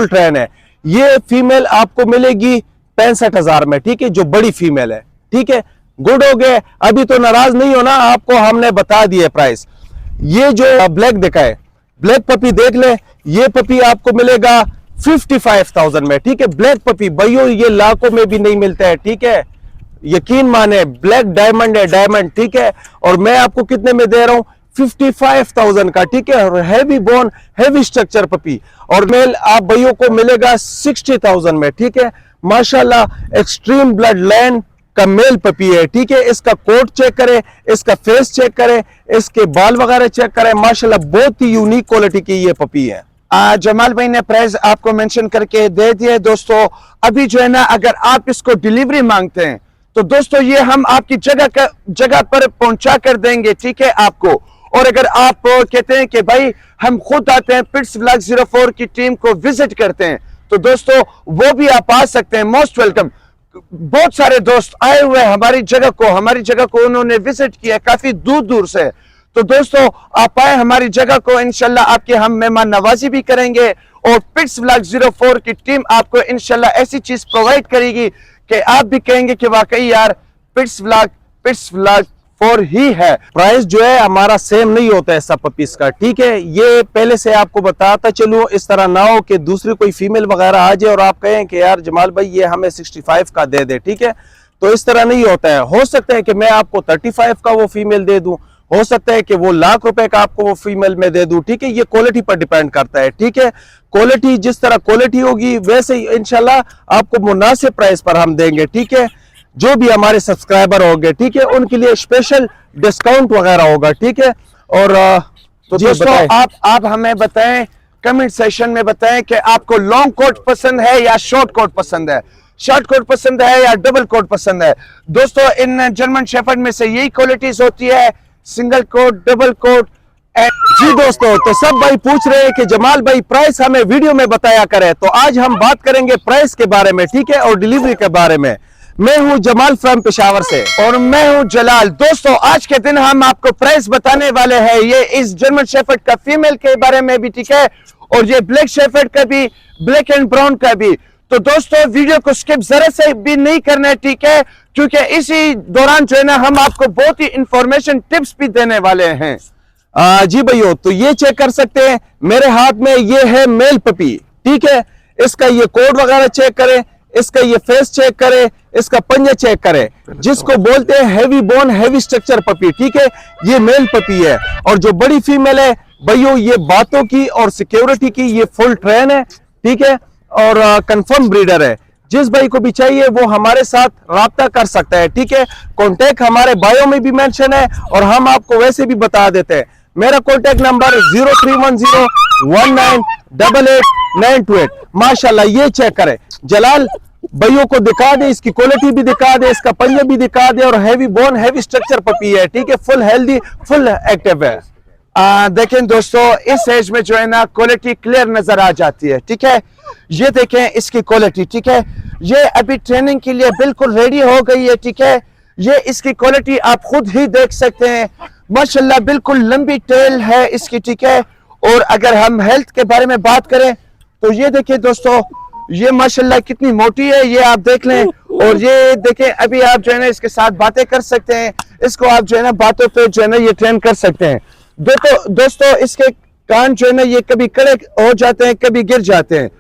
Train है। ये female आपको मिलेगी 65,000 में, ठीक है, जो बड़ी फीमेल है, ठीक है। गुड हो गए, अभी तो नाराज नहीं होना, आपको हमने बता दिए प्राइस। ये जो ब्लैक देखा है, ब्लैक पपी देख ले, ये पपी आपको मिलेगा 55,000 में, ठीक है। ब्लैक पपी भाइयों ये लाखों में भी नहीं मिलता है, ठीक है, यकीन माने, ब्लैक डायमंड है, डायमंड, ठीक है। और मैं आपको कितने में दे रहा हूं, 55,000 का, ठीक है। और heavy bone heavy structure puppy, और मेल आप भाइयों को मिलेगा 60,000 में, ठीक है। माशाल्लाह एक्सट्रीम ब्लड लाइन का मेल पपी है, ठीक है। इसका कोट चेक करें, इसका फेस चेक करें, इसके बाल वगैरह चेक करें, माशाल्लाह बहुत ही यूनिक क्वालिटी की ये पपी है। जमाल भाई ने प्राइस आपको मेंशन करके दे दिए दोस्तों। अभी जो है ना, अगर आप इसको डिलीवरी मांगते हैं तो दोस्तों ये हम आपकी जगह पर पहुंचा कर देंगे, ठीक है आपको। और अगर आप कहते हैं कि भाई हम खुद आते हैं, पिट्स व्लॉग 04 की टीम को विजिट करते हैं, तो दोस्तों वो भी आप आ सकते हैं, मोस्ट वेलकम। बहुत सारे दोस्त आए हुए हैं हमारी जगह को उन्होंने विजिट किया काफी दूर दूर से। तो दोस्तों आप आए हमारी जगह को, इंशाल्लाह आपके हम मेहमान नवाजी भी करेंगे, और पिट्स व्लॉग 04 की टीम आपको इंशाल्लाह ऐसी चीज प्रोवाइड करेगी कि आप भी कहेंगे कि वाकई यार पिट्स व्लॉग 4 ही है। प्राइस जो है हमारा सेम नहीं होता है सब पपीस का, ठीक है। ये पहले से आपको बताता चलूं, इस तरह ना हो कि दूसरी कोई फीमेल वगैरह आ जाए और आप कहें कि यार जमाल भाई ये हमें 65 का दे दे, ठीक है। तो इस तरह नहीं होता है। हो सकता है कि मैं आपको 35 का वो फीमेल दे दूं, हो सकता है कि वो लाख रुपए का आपको वो फीमेल में दे दूं, ठीक है। ये क्वालिटी पर डिपेंड करता है, ठीक है। क्वालिटी जिस तरह क्वालिटी होगी वैसे ही इंशाल्लाह आपको मुनासिब प्राइस पर हम देंगे, ठीक है। जो भी हमारे सब्सक्राइबर होंगे, ठीक है, उनके लिए स्पेशल डिस्काउंट वगैरह होगा, ठीक है। और तो दोस्तों आप हमें बताएं, कमेंट सेशन में बताएं कि आपको लॉन्ग कोट पसंद है या शॉर्ट कोट पसंद है, शॉर्ट कोट पसंद है या डबल कोट पसंद है। दोस्तों इन जर्मन शेफर्ड में से यही क्वालिटीज होती है, सिंगल कोट, डबल कोट। जी दोस्तों, तो सब भाई पूछ रहे हैं कि जमाल भाई प्राइस हमें वीडियो में बताया करें, तो आज हम बात करेंगे प्राइस के बारे में, ठीक है, और डिलीवरी के बारे में। मैं हूं जमाल फ्रॉम पेशावर से, और मैं हूं जलाल। दोस्तों आज के दिन हम आपको प्राइस बताने वाले हैं, ये इस जर्मन शेफर्ड का फीमेल के बारे में भी, ठीक है, और ये ब्लैक शेफर्ड का भी, ब्लैक एंड ब्राउन का भी। तो दोस्तों वीडियो को स्किप जरा से भी नहीं करना है, ठीक है, क्योंकि इसी दौरान जो है ना हम आपको बहुत ही इंफॉर्मेशन टिप्स भी देने वाले हैं। जी भैया, तो ये चेक कर सकते हैं मेरे हाथ में, ये है मेल पपी, ठीक है। इसका ये कोड वगैरह चेक करें, इसका ये फेस चेक करें, इसका पंजा चेक करें, जिसको बोलते हैं heavy bone heavy structure puppy, ठीक है। ये मेल पपी है। और जो बड़ी फीमेल है भैया, ये बातों की और सिक्योरिटी की ये फुल ट्रेन है, ठीक है, और कंफर्म ब्रीडर है। जिस भाई को भी चाहिए वो हमारे साथ राब्ता कर सकता है, ठीक है। कॉन्टेक्ट हमारे बायो में भी मेंशन है, और हम आपको वैसे भी बता देते हैं। मेरा कॉन्टेक्ट नंबर 0310198898। माशाल्लाह ये चेक करें, जलाल भाइयों को दिखा दे, इसकी क्वालिटी भी दिखा दे, इसका पंजा भी दिखा दे, और heavy bone heavy structure puppy है, ठीक है, फुल हेल्दी फुल एक्टिव है। देखें दोस्तों इस एज में जो है ना क्वालिटी क्लियर नजर आ जाती है, ठीक है। ये देखें इसकी क्वालिटी, ठीक है, ये अभी ट्रेनिंग के लिए बिल्कुल रेडी हो गई है, ठीक है। ये इसकी क्वालिटी आप खुद ही देख सकते हैं, माशाल्लाह बिल्कुल लंबी टेल है इसकी, ठीक है। और अगर हम हेल्थ के बारे में बात करें तो ये देखिए दोस्तों, ये माशाल्लाह कितनी मोटी है, ये आप देख लें। और ये देखें अभी आप जो है ना इसके साथ बातें कर सकते हैं, इसको आप जो है ना बातों पे जो है ना ये ट्रेन कर सकते हैं। दोस्तों इसके कान जो है ना ये कभी कड़े हो जाते हैं, कभी गिर जाते हैं,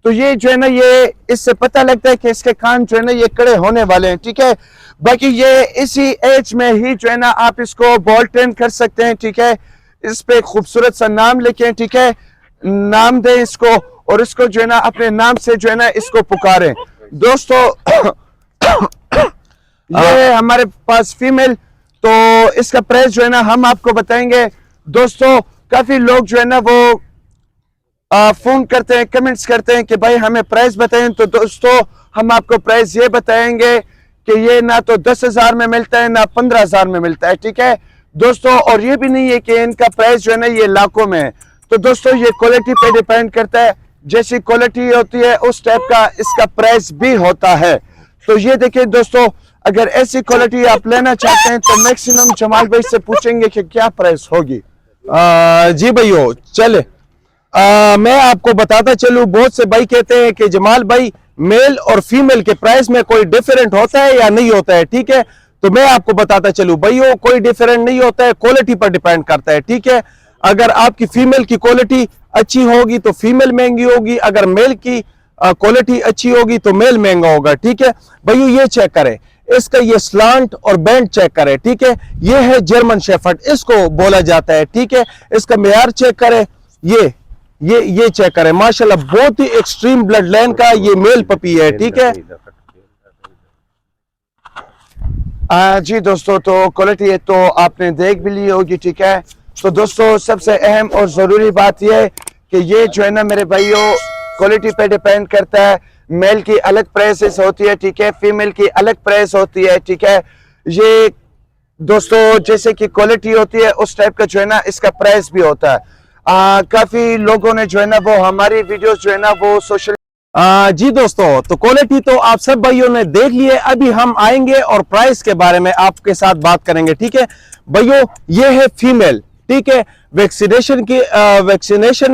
तो ये जो है ना ये इससे पता लगता है कि इसके कान जो है ना ये कड़े होने वाले हैं, ठीक है। बाकी ये इसी एज में ही जो है ना आप इसको बॉल ट्रेन कर सकते हैं, ठीक है। इस पे खूबसूरत सा नाम लिखें, ठीक है, नाम दें इसको, और इसको जो है ना अपने नाम से जो है ना इसको पुकारें। दोस्तों ये हमारे पास फीमेल, तो इसका प्राइस जो है ना हम आपको बताएंगे। दोस्तों काफी लोग जो है ना वो फोन करते हैं, कमेंट्स करते हैं कि भाई हमें प्राइस बताएं, तो दोस्तों हम आपको प्राइस ये बताएंगे कि ये ना तो 10,000 में मिलता है ना 15,000 में मिलता है, ठीक है दोस्तों। और ये भी नहीं है कि इनका प्राइस जो है ना ये लाखों में है। तो दोस्तों ये क्वालिटी पे डिपेंड करता है, जैसी क्वालिटी होती है उस टाइप का इसका प्राइस भी होता है। तो ये देखिए दोस्तों, अगर ऐसी क्वालिटी आप लेना चाहते हैं तो मैक्सिमम जमाल भाई से पूछेंगे कि क्या प्राइस होगी। जी भैया चले, मैं आपको बताता चलूं, बहुत से भाई कहते हैं कि जमाल भाई मेल और फीमेल के प्राइस में कोई डिफरेंट होता है या नहीं होता है, ठीक है। तो मैं आपको बताता चलूं भाइयों, कोई डिफरेंट नहीं होता है, क्वालिटी पर डिपेंड करता है, ठीक है। अगर आपकी फीमेल की क्वालिटी अच्छी होगी तो फीमेल महंगी होगी, अगर मेल की क्वालिटी अच्छी होगी तो मेल महंगा होगा, ठीक है। भाइयों ये चेक करें, इसका ये स्लांट और बैंड चेक करें, ठीक है। ये है जर्मन शेफर्ड, इसको बोला जाता है, ठीक है। इसका मेयार चेक करें, ये चेक करें, माशाल्लाह बहुत ही एक्सट्रीम ब्लड लाइन का ये मेल पपी है, ठीक है। जी दोस्तों, तो क्वालिटी तो आपने देख भी ली होगी, ठीक है। तो दोस्तों सबसे अहम और ज़रूरी बात यह है कि ये जो है ना मेरे भाइयों, क्वालिटी पे डिपेंड करता है। मेल की अलग प्राइसेस होती है, ठीक है, फीमेल की अलग प्राइस होती है, ठीक है। ये दोस्तों जैसे कि क्वालिटी होती है उस टाइप का जो है ना इसका प्राइस भी होता है। काफी लोगों ने जो है ना वो हमारी वीडियोस जो है ना वो सोशल जी दोस्तों, तो क्वालिटी तो आप सब भाइयों ने देख ली है। अभी हम आएंगे और प्राइस के बारे में आपके साथ बात करेंगे, ठीक है भाइयों। ये है फीमेल, ठीक है, वैक्सीनेशन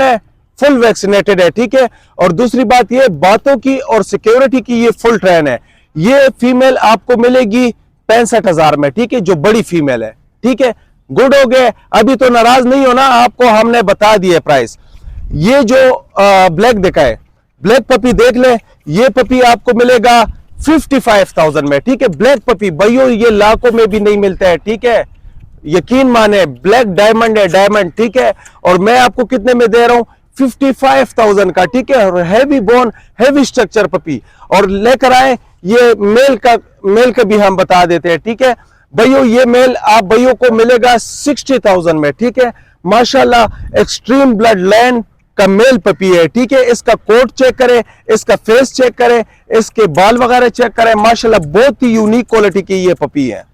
है, फुल वैक्सीनेटेड है, ठीक है। और दूसरी बात ये बातों की और सिक्योरिटी की ये फुल ट्रेन है। ये फीमेल आपको मिलेगी 65,000 में, ठीक है, जो बड़ी फीमेल है, ठीक है। गुड हो गए, अभी तो नाराज नहीं होना, आपको हमने बता दिए प्राइस। ये जो ब्लैक देखा है, ब्लैक पपी देख ले, ये पपी आपको मिलेगा 55,000 में, ठीक है। ब्लैक पपी भाइयों ये लाखों में भी नहीं मिलता है, ठीक है, यकीन माने, ब्लैक डायमंड है, डायमंड, ठीक है। और मैं आपको कितने में दे रहा हूं, 55,000 का, ठीक है। और heavy bone, heavy structure puppy. और लेकर आए ये मेल का भी हम बता देते हैं, ठीक है भाइयों। ये मेल आप भाइयों को मिलेगा 60,000 में, ठीक है। माशाल्लाह एक्सट्रीम ब्लड लाइन का मेल पपी है, ठीक है। इसका कोट चेक करें, इसका फेस चेक करें, इसके बाल वगैरह चेक करें, माशाल्लाह बहुत ही यूनिक क्वालिटी की ये पपी है।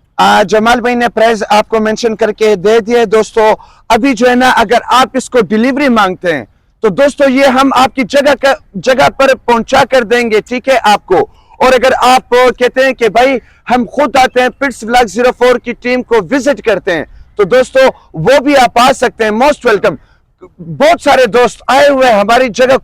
जमाल भाई ने प्राइस आपको मेंशन करके दे दिए दोस्तों। अभी जो है ना अगर आप इसको डिलीवरी मांगते हैं तो दोस्तों ये हम आपकी जगह पर पहुंचा कर देंगे, ठीक है आपको। और अगर आप कहते हैं कि भाई हम खुद आते हैं, पिट्स व्लॉग 04 की टीम को विजिट करते हैं, तो दोस्तों वो भी आप आ सकते हैं, मोस्ट वेलकम। बहुत सारे दोस्त आए हुए हैं हमारी जगह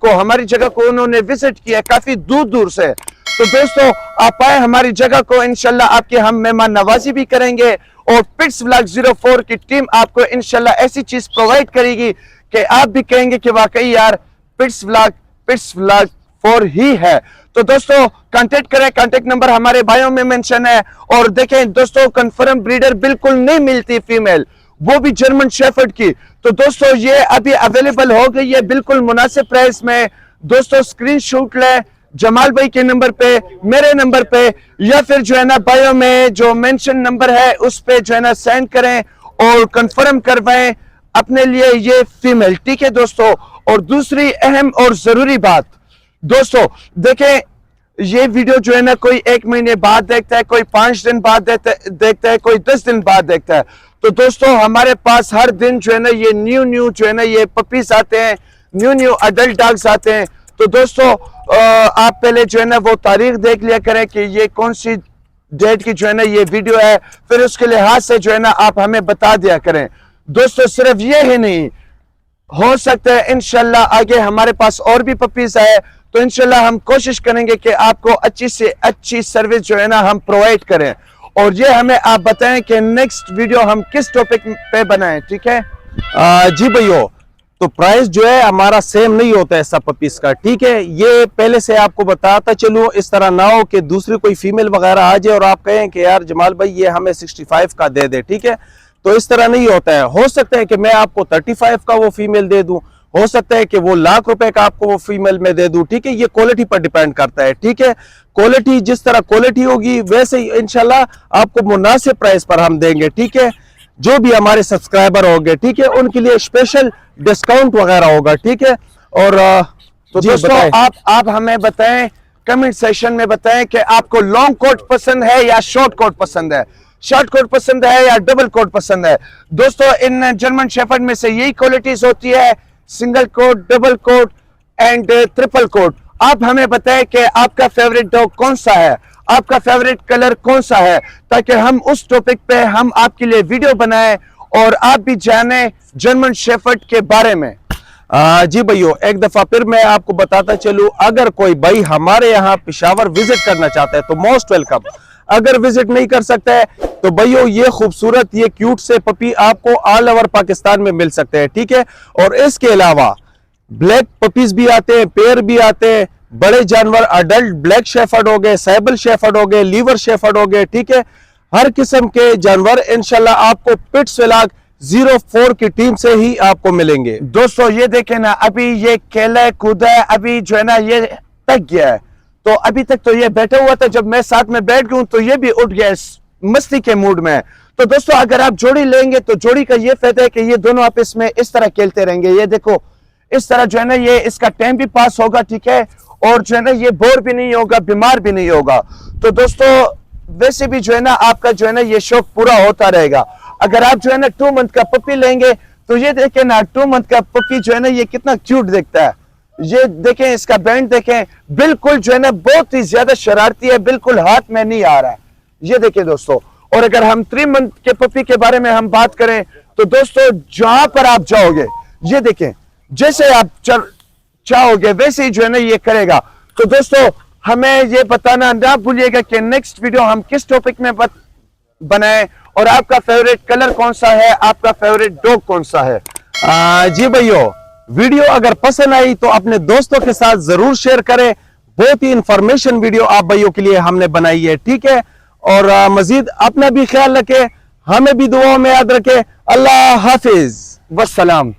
को उन्होंने विजिट किया काफी दूर दूर से। तो दोस्तों आप आए हमारी जगह को, इंशाल्लाह आपके हम मेहमान नवाजी भी करेंगे। और पिट्स व्लॉग 04 की टीम आपको इंशाल्लाह ऐसी चीज प्रोवाइड करेगी कि आप भी कहेंगे कि वाकई यार पिट्स व्लॉग 4 ही है। तो दोस्तों कांटेक्ट करें, कांटेक्ट नंबर हमारे बायो में मेंशन है। और देखें दोस्तों, कंफर्म ब्रीडर बिल्कुल नहीं मिलती फीमेल, वो भी जर्मन शेफर्ड की। तो दोस्तों ये अभी अवेलेबल हो गई है बिल्कुल मुनासिब प्राइस में। दोस्तों स्क्रीनशॉट लें जमाल भाई के नंबर पे, मेरे नंबर पे, या फिर जो है ना बायो में जो मेंशन नंबर है उस पे जो है ना सेंड करें और कंफर्म करवाएं अपने लिए ये फीमेल, ठीक है दोस्तों। और दूसरी अहम और जरूरी बात दोस्तों, देखें ये वीडियो जो है ना कोई 1 महीने बाद देखता है, कोई 5 दिन बाद देखता है, कोई 10 दिन बाद देखता है। तो दोस्तों हमारे पास हर दिन जो है ना ये न्यू जो है ना ये पपीज आते हैं, न्यू अडल्ट डॉग्स आते हैं। तो दोस्तों आप पहले जो है ना वो तारीख देख लिया करें कि ये कौन सी डेट की जो है ना ये वीडियो है, फिर उसके लिहाज से जो है ना आप हमें बता दिया करें। दोस्तों सिर्फ ये ही नहीं, हो सकता है इंशाल्लाह आगे हमारे पास और भी पपीज आए, तो इंशाल्लाह हम कोशिश करेंगे कि आपको अच्छी से अच्छी सर्विस जो है ना हम प्रोवाइड करें। और ये हमें आप बताएं कि नेक्स्ट वीडियो हम किस टॉपिक पे बनाएं, ठीक है। जी भैया, तो प्राइस जो है हमारा सेम नहीं होता है सब पपीस का, ठीक है। ये पहले से आपको बताता चलूं, इस तरह ना हो कि दूसरी कोई फीमेल वगैरह आ जाए और आप कहें कि यार जमाल भाई ये हमें 65 का दे दे, ठीक है। तो इस तरह नहीं होता है। हो सकता है कि मैं आपको 35 का वो फीमेल दे दूं, हो सकता है कि वो लाख रुपए का आपको वो फीमेल में दे दूं, ठीक है। ये क्वालिटी पर डिपेंड करता है, ठीक है। क्वालिटी जिस तरह क्वालिटी होगी वैसे ही इंशाल्लाह आपको मुनासिब प्राइस पर हम देंगे, ठीक है। जो भी हमारे सब्सक्राइबर होंगे, ठीक है, उनके लिए स्पेशल डिस्काउंट वगैरह होगा, ठीक है। और तो दोस्तों आप हमें बताएं, कमेंट सेक्शन में बताएं कि आपको लॉन्ग कोट पसंद है या शॉर्ट कोट पसंद है, शॉर्ट कोट पसंद है या डबल कोट पसंद है। दोस्तों इन जर्मन शेफर्ड में से यही क्वालिटीज होती है, single quote, double quote and triple quote. आप हमें बताएं कि आपका फेवरेट डॉग कौन सा है, आपका फेवरेट कलर कौन सा है, ताकि हम उस टॉपिक पे हम आपके लिए वीडियो बनाएं और आप भी जाने जर्मन शेफर्ड के बारे में। जी भाइयों, एक दफा फिर मैं आपको बताता चलूं, अगर कोई भाई हमारे यहाँ पेशावर विजिट करना चाहता है तो मोस्ट वेलकम। अगर विजिट नहीं कर सकता है तो भाइयों ये खूबसूरत, ये क्यूट से पपी आपको ऑल ओवर पाकिस्तान में मिल सकते हैं, ठीक है। और इसके अलावा ब्लैक पपीज भी आते हैं, पेयर भी आते हैं, बड़े जानवर अडल्ट ब्लैक शेफर्ड हो गए, सैबल शेफर्ड हो गए, लीवर शेफर्ड हो गए, ठीक है। हर किस्म के जानवर इंशाल्लाह आपको पिट्सविलाग 04 की टीम से ही आपको मिलेंगे। दोस्तों ये देखें ना, अभी ये खेला कूदा है, अभी जो है ना ये थक गया है। तो अभी तक तो ये बैठा हुआ था, जब मैं साथ में बैठ गया तो ये भी उठ गया, मस्ती के मूड में। तो दोस्तों अगर आप जोड़ी लेंगे तो जोड़ी का ये फायदा है कि ये दोनों आपस में इस तरह खेलते रहेंगे। ये देखो इस तरह जो है ना ये इसका टाइम भी पास होगा, ठीक है, और जो है ना ये बोर भी नहीं होगा, बीमार भी नहीं होगा। तो दोस्तों वैसे भी जो है ना आपका जो है ना ये शौक पूरा होता रहेगा। अगर आप जो है ना 2 मंथ का पपी लेंगे तो ये देखें ना, 2 मंथ का पपी जो है ना ये कितना क्यूट दिखता है। ये देखें, इसका बैंड देखें, बिल्कुल जो है ना बहुत ही ज्यादा शरारती है, बिल्कुल हाथ में नहीं आ रहा है। ये देखें दोस्तों। और अगर हम 3 मंथ के पपी के बारे में हम बात करें तो दोस्तों जहां पर आप जाओगे, ये देखें जैसे आप चाहोगे वैसे ही जो है ना ये करेगा। तो दोस्तों हमें ये बताना ना भूलिएगा कि नेक्स्ट वीडियो हम किस टॉपिक में बनाएं, और आपका फेवरेट कलर कौन सा है, आपका फेवरेट डॉग कौन सा है। जी भाइयों, वीडियो अगर पसंद आई तो अपने दोस्तों के साथ जरूर शेयर करें। बहुत ही इंफॉर्मेशन वीडियो आप भाइयों के लिए हमने बनाई है, ठीक है। और मजीद अपना भी ख्याल रखें, हमें भी दुआओं में याद रखें। अल्लाह हाफिज, वस्सलाम।